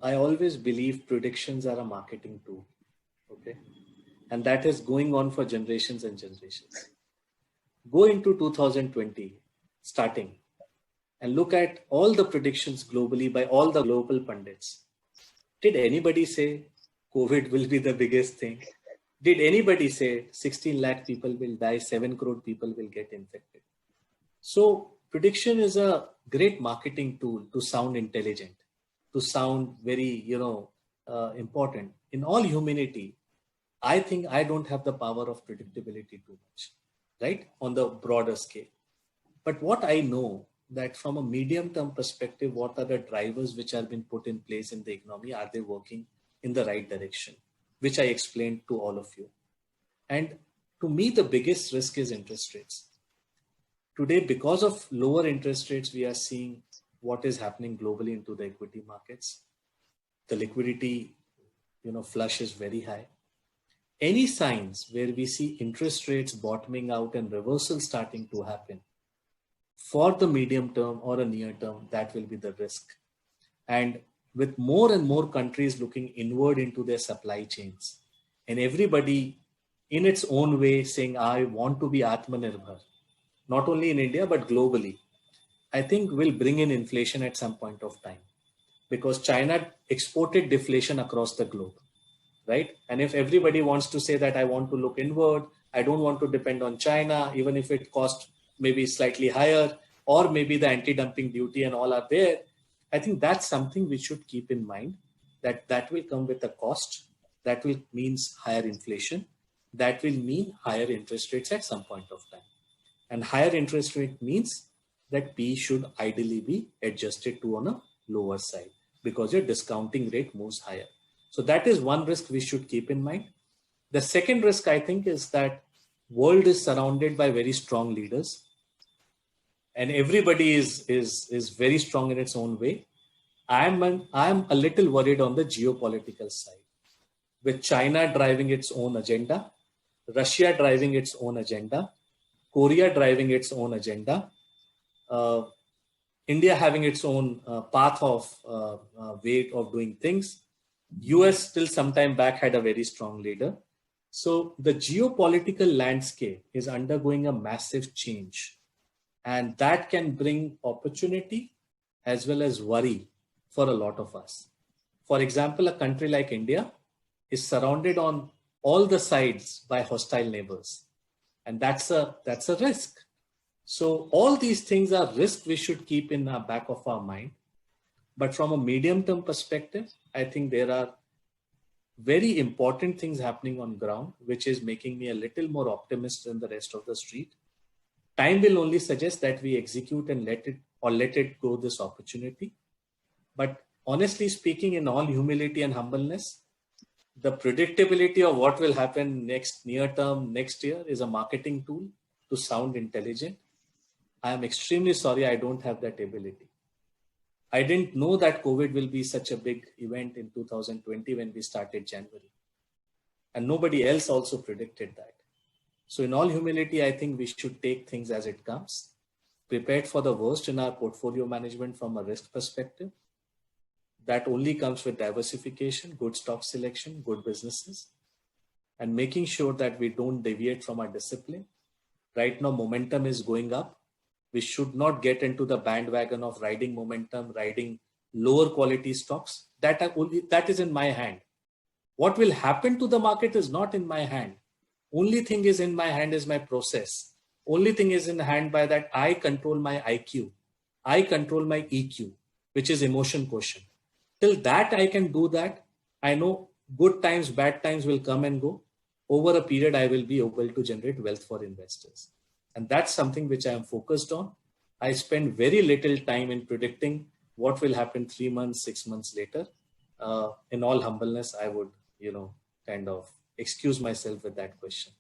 I always believe predictions are a marketing tool. Okay. And that is going on for generations and generations. Go into 2020 starting and look at all the predictions globally by all the global pundits. Did anybody say COVID will be the biggest thing? Did anybody say 16 lakh people will die, 7 crore people will get infected? So prediction is a great marketing tool to sound intelligent, to sound very, important. In all humanity, I think I don't have the power of predictability too much, right? On the broader scale. But what I know that from a medium term perspective, what are the drivers which have been put in place in the economy? Are they working in the right direction? Which I explained to all of you. And to me, the biggest risk is interest rates. Today, because of lower interest rates, we are seeing what is happening globally into the equity markets. The liquidity, flush is very high. Any signs where we see interest rates bottoming out and reversal starting to happen for the medium term or a near term, that will be the risk. And with more and more countries looking inward into their supply chains and everybody in its own way saying, I want to be Atmanirbhar, not only in India, but globally, I think will bring in inflation at some point of time because China exported deflation across the globe, right? And if everybody wants to say that I want to look inward, I don't want to depend on China, even if it costs maybe slightly higher, or maybe the anti-dumping duty and all are there, I think that's something we should keep in mind that will come with a cost, that will means higher inflation, that will mean higher interest rates at some point of time. And higher interest rate means that P should ideally be adjusted to on a lower side because your discounting rate moves higher. So that is one risk we should keep in mind. The second risk, I think, is that world is surrounded by very strong leaders and everybody is very strong in its own way. I'm a little worried on the geopolitical side, with China driving its own agenda, Russia driving its own agenda, Korea driving its own agenda, India having its own path of way of doing things. US still some time back had a very strong leader. So the geopolitical landscape is undergoing a massive change, and that can bring opportunity as well as worry for a lot of us. For example, a country like India is surrounded on all the sides by hostile neighbors, and that's a risk. So all these things are risks we should keep in the back of our mind. But from a medium term perspective, I think there are very important things happening on ground, which is making me a little more optimistic than the rest of the street. Time will only suggest that we execute and let it go this opportunity. But honestly speaking, in all humility and humbleness, the predictability of what will happen next near term, next year is a marketing tool to sound intelligent. I am extremely sorry I don't have that ability. I didn't know that COVID will be such a big event in 2020 when we started January. And nobody else also predicted that. So in all humility, I think we should take things as it comes, prepared for the worst in our portfolio management from a risk perspective. That only comes with diversification, good stock selection, good businesses, and making sure that we don't deviate from our discipline. Right now, momentum is going up. We should not get into the bandwagon of riding momentum, riding lower quality stocks. That is in my hand. What will happen to the market is not in my hand. Only thing is in my hand is my process. Only thing is in hand by that I control my IQ. I control my EQ, which is emotion quotient. Till that I can do that, I know good times, bad times will come and go. Over a period, I will be able to generate wealth for investors. And that's something which I am focused on. I spend very little time in predicting what will happen 3 months, 6 months later. In all humbleness, I would, kind of excuse myself with that question.